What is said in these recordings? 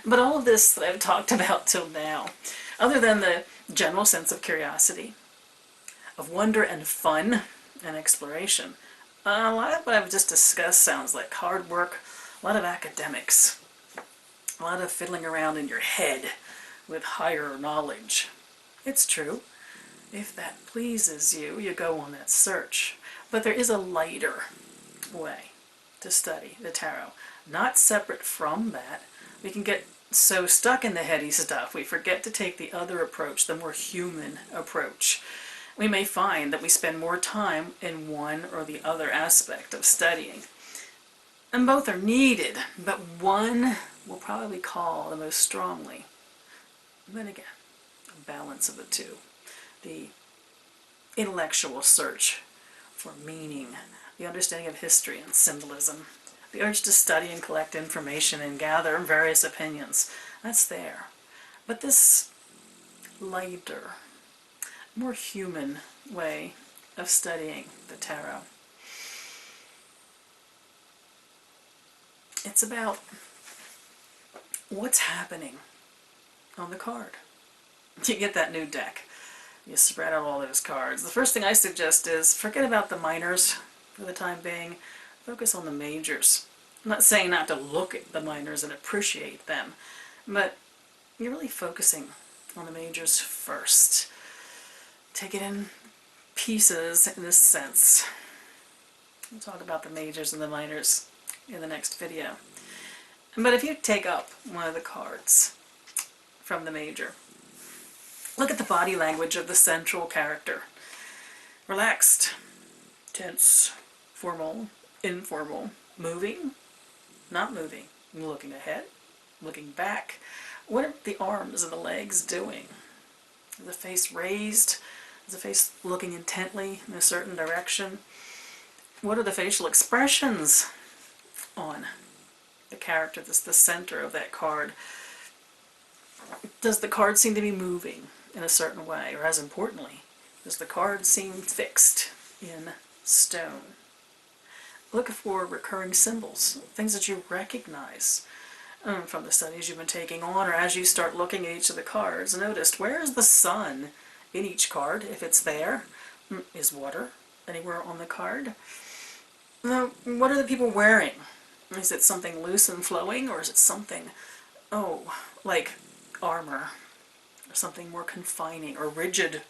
But all of this that I've talked about till now, other than the general sense of curiosity, of wonder and fun and exploration, a lot of what I've just discussed sounds like hard work, a lot of academics, a lot of fiddling around in your head with higher knowledge. It's true. If that pleases you, you go on that search. But there is a lighter way to study the tarot, not separate from that. We can get so stuck in the heady stuff, we forget to take the other approach, the more human approach. We may find that we spend more time in one or the other aspect of studying. And both are needed, but one will probably call the most strongly. Then again, a balance of the two. The intellectual search for meaning, the understanding of history and symbolism, the urge to study and collect information and gather various opinions, that's there. But this lighter, more human way of studying the tarot, it's about what's happening on the card. You get that new deck. You spread out all those cards. The first thing I suggest is forget about the minors for the time being. Focus on the majors. I'm not saying not to look at the minors and appreciate them, but you're really focusing on the majors first. Take it in pieces in this sense. We'll talk about the majors and the minors in the next video. But if you take up one of the cards from the major, look at the body language of the central character. Relaxed, tense, formal, informal, moving, not moving, looking ahead, looking back. What are the arms and the legs doing? Is the face raised? Is the face looking intently in a certain direction? What are the facial expressions on the character that's the center of that card? Does the card seem to be moving in a certain way? Or as importantly, does the card seem fixed in stone? Look for recurring symbols, things that you recognize from the studies you've been taking on, or as you start looking at each of the cards. Notice, where is the sun in each card, if it's there? Is water anywhere on the card? Now, what are the people wearing? Is it something loose and flowing, or is it something, like armor, or something more confining, or rigid,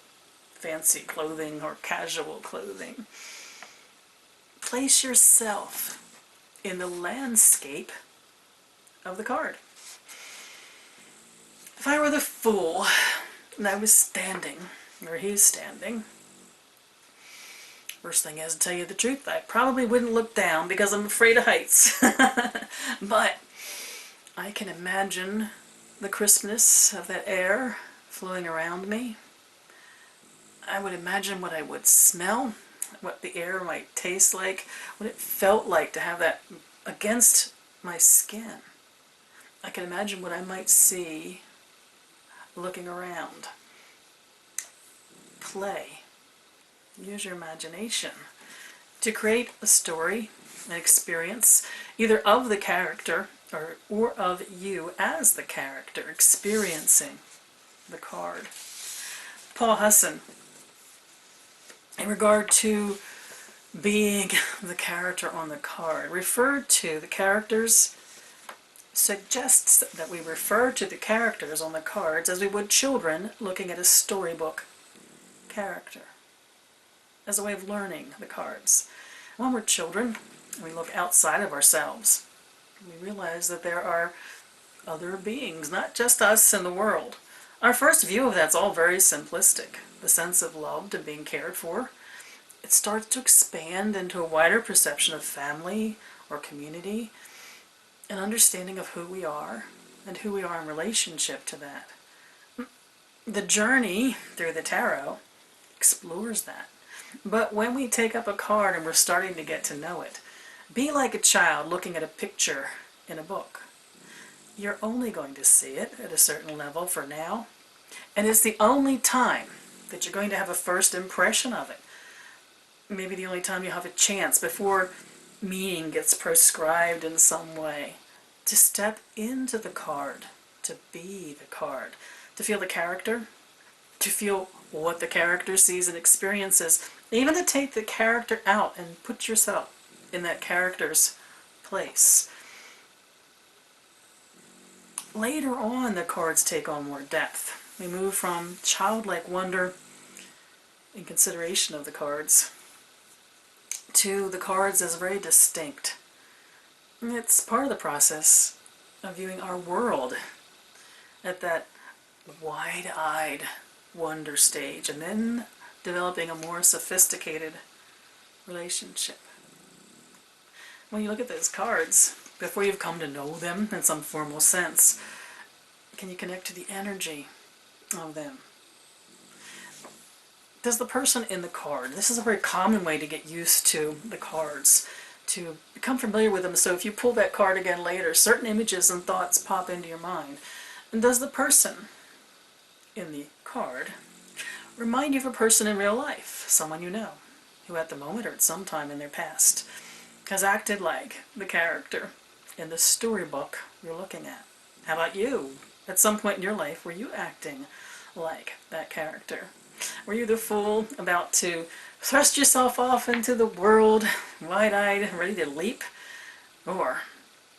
fancy clothing, or casual clothing? Place yourself in the landscape of the card. If I were the fool and I was standing where he's standing, first thing is, to tell you the truth, I probably wouldn't look down because I'm afraid of heights. But I can imagine the crispness of that air flowing around me. I would imagine what I would smell, what the air might taste like, what it felt like to have that against my skin. I can imagine what I might see looking around. Play. Use your imagination to create a story, an experience, either of the character or of you as the character experiencing the card. Paul Husson, in regard to being the character on the card, referred to the characters, suggests that we refer to the characters on the cards as we would children looking at a storybook character, as a way of learning the cards. When we're children, we look outside of ourselves. We realize that there are other beings, not just us in the world. Our first view of that's all very simplistic. The sense of loved and being cared for. It starts to expand into a wider perception of family or community, an understanding of who we are and who we are in relationship to that. The journey through the tarot explores that. But when we take up a card and we're starting to get to know it, be like a child looking at a picture in a book. You're only going to see it at a certain level for now, and it's the only time that you're going to have a first impression of it. Maybe the only time you have a chance before meaning gets prescribed in some way to step into the card, to be the card, to feel the character, to feel what the character sees and experiences, even to take the character out and put yourself in that character's place. Later on, the cards take on more depth. We move from childlike wonder and consideration of the cards to the cards as very distinct. And it's part of the process of viewing our world at that wide-eyed wonder stage, and then developing a more sophisticated relationship. When you look at those cards, before you've come to know them in some formal sense, can you connect to the energy of them? Does the person in the card, this is a very common way to get used to the cards, to become familiar with them, so if you pull that card again later, certain images and thoughts pop into your mind. And does the person in the card remind you of a person in real life, someone you know, who at the moment or at some time in their past has acted like the character in the storybook you're looking at? How about you? At some point in your life, were you acting like that character? Were you the fool about to thrust yourself off into the world, wide-eyed, ready to leap? Or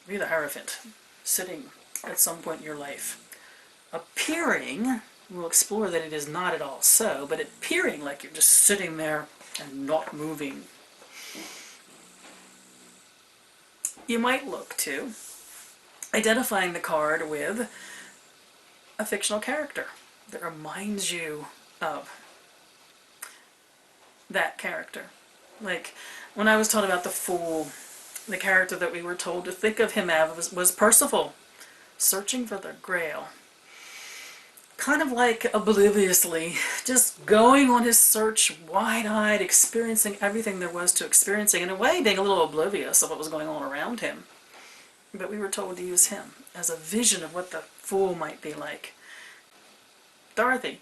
were you the Hierophant, sitting at some point in your life, appearing, we'll explore that it is not at all so, but appearing like you're just sitting there and not moving? You might look to identifying the card with a fictional character that reminds you of that character. Like when I was taught about the Fool, the character that we were told to think of him as was Percival, searching for the Grail. Kind of like obliviously, just going on his search, wide-eyed, experiencing everything there was to experiencing, in a way being a little oblivious of what was going on around him. But we were told to use him as a vision of what the Fool might be like. Dorothy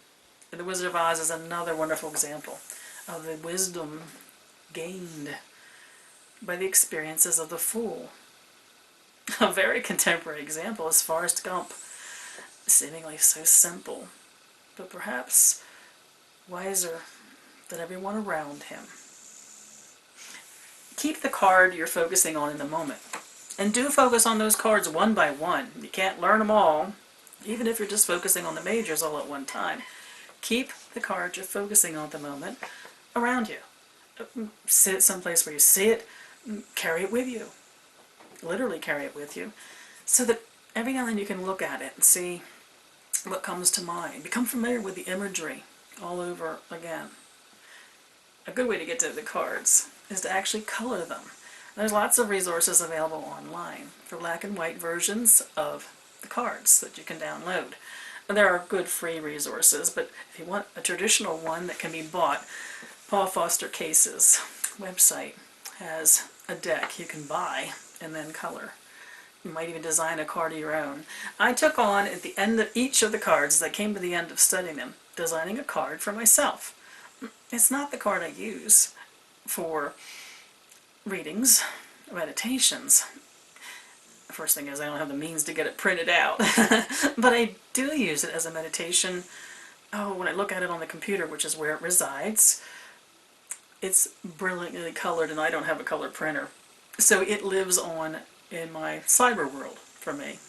in The Wizard of Oz is another wonderful example of the wisdom gained by the experiences of the Fool. A very contemporary example is Forrest Gump. Seemingly so simple, but perhaps wiser than everyone around him. Keep the card you're focusing on in the moment. And do focus on those cards one by one. You can't learn them all, even if you're just focusing on the majors all at one time. Keep the card you're focusing on at the moment around you. Sit it someplace where you see it. Carry it with you. Literally carry it with you. So that every now and then you can look at it and see what comes to mind. Become familiar with the imagery all over again. A good way to get to the cards is to actually color them. There's lots of resources available online for black and white versions of the cards that you can download. And there are good free resources, but if you want a traditional one that can be bought, Paul Foster Case's website has a deck you can buy and then color. You might even design a card of your own. I took on, at the end of each of the cards, as I came to the end of studying them, designing a card for myself. It's not the card I use for readings, meditations. The first thing is I don't have the means to get it printed out. But I do use it as a meditation. Oh, when I look at it on the computer, which is where it resides, it's brilliantly colored, and I don't have a color printer. So it lives on in my cyber world for me.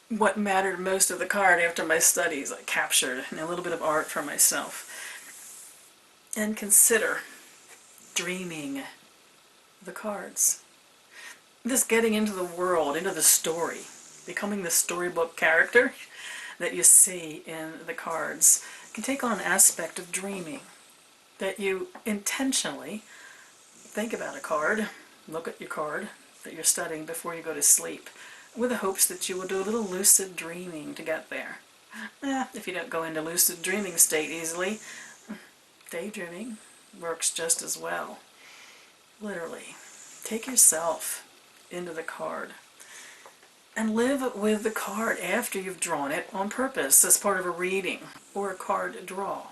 What mattered most of the card after my studies, I captured, and a little bit of art for myself. And consider dreaming the cards. This getting into the world, into the story, becoming the storybook character that you see in the cards can take on an aspect of dreaming, that you intentionally think about a card, look at your card that you're studying before you go to sleep, with the hopes that you will do a little lucid dreaming to get there. If you don't go into lucid dreaming state easily, daydreaming works just as well. Literally, take yourself into the card and live with the card after you've drawn it on purpose as part of a reading or a card draw.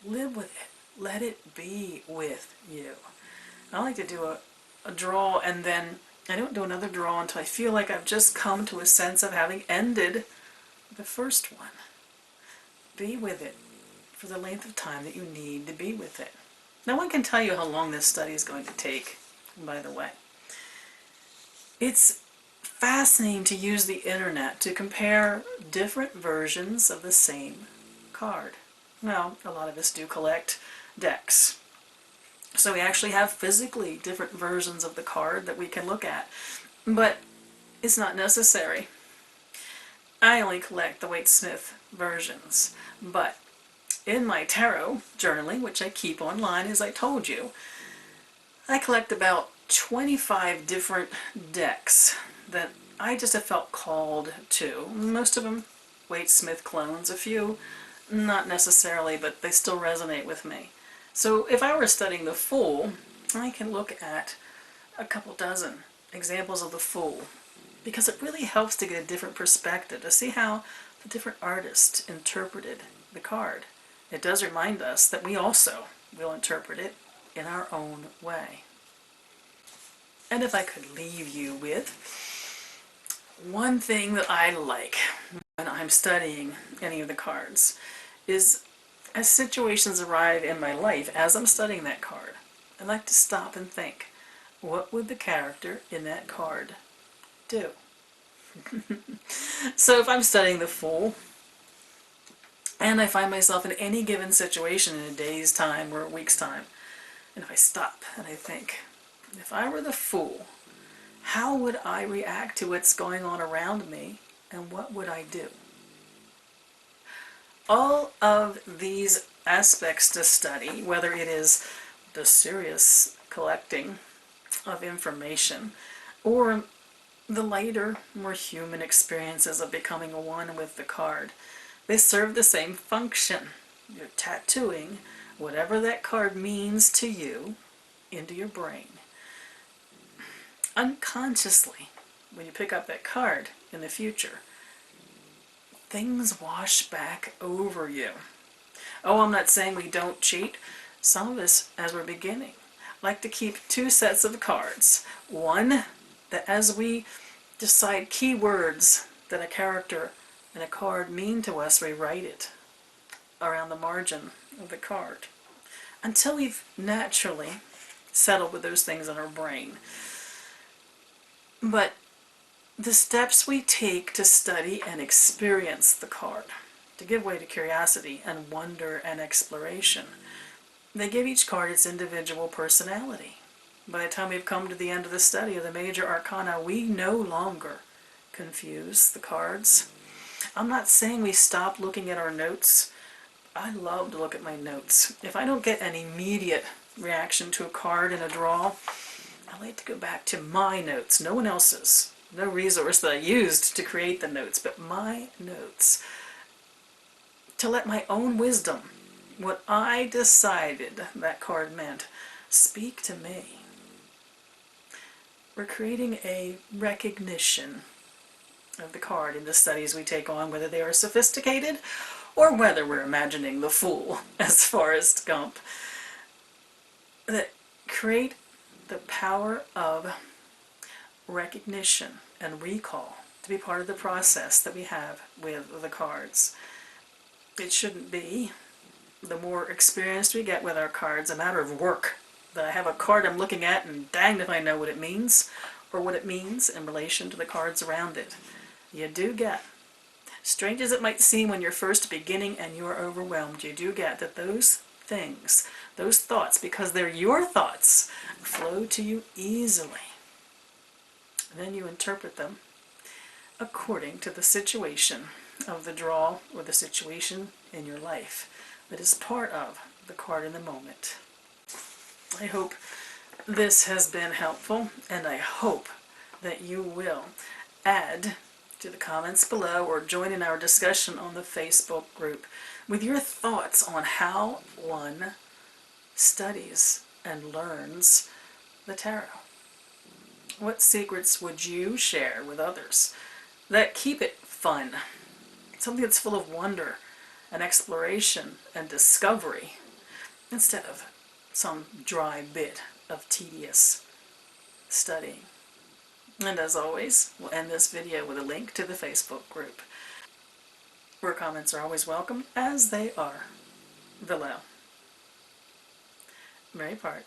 Live with it. Let it be with you. I like to do a draw and then I don't do another draw until I feel like I've just come to a sense of having ended the first one. Be with it for the length of time that you need to be with it. No one can tell you how long this study is going to take, by the way. It's fascinating to use the internet to compare different versions of the same card. Well, a lot of us do collect decks. So we actually have physically different versions of the card that we can look at. But it's not necessary. I only collect the Waite-Smith versions. But in my tarot journaling, which I keep online as I told you, I collect about 25 different decks that I just have felt called to. Most of them Waite-Smith clones, a few not necessarily, but they still resonate with me. So if I were studying the Fool, I can look at a couple dozen examples of the Fool, because it really helps to get a different perspective, to see how the different artists interpreted the card. It does remind us that we also will interpret it in our own way. And if I could leave you with one thing that I like when I'm studying any of the cards is, as situations arrive in my life as I'm studying that card, I like to stop and think, what would the character in that card do? So if I'm studying the Fool, and I find myself in any given situation in a day's time or a week's time, and if I stop and I think, if I were the Fool, how would I react to what's going on around me, and what would I do? All of these aspects to study, whether it is the serious collecting of information or the lighter, more human experiences of becoming one with the card, they serve the same function. You're tattooing whatever that card means to you into your brain. Unconsciously, when you pick up that card in the future, things wash back over you. Oh, I'm not saying we don't cheat. Some of us, as we're beginning, like to keep two sets of cards. One, that as we decide keywords that a character and a card mean to us, we write it around the margin of the card until we've naturally settled with those things in our brain. But the steps we take to study and experience the card, to give way to curiosity and wonder and exploration, they give each card its individual personality. By the time we've come to the end of the study of the major arcana, we no longer confuse the cards. I'm not saying we stop looking at our notes. I love to look at my notes. If I don't get an immediate reaction to a card in a draw, I like to go back to my notes, no one else's. No resource that I used to create the notes, but my notes. To let my own wisdom, what I decided that card meant, speak to me. We're creating a recognition of the card in the studies we take on, whether they are sophisticated or whether we're imagining the Fool as Forrest Gump, that create the power of recognition and recall to be part of the process that we have with the cards. It shouldn't be, the more experienced we get with our cards, a matter of work. That I have a card I'm looking at and danged if I know what it means, or what it means in relation to the cards around it. You do get, strange as it might seem when you're first beginning and you're overwhelmed, you do get that those things, those thoughts, because they're your thoughts, flow to you easily. And then you interpret them according to the situation of the draw or the situation in your life that is part of the card in the moment. I hope this has been helpful, and I hope that you will add to the comments below or join in our discussion on the Facebook group with your thoughts on how one studies and learns the tarot. What secrets would you share with others that keep it fun? Something that's full of wonder and exploration and discovery, instead of some dry bit of tedious studying. And as always, we'll end this video with a link to the Facebook group, where comments are always welcome, as they are below. Mary Part.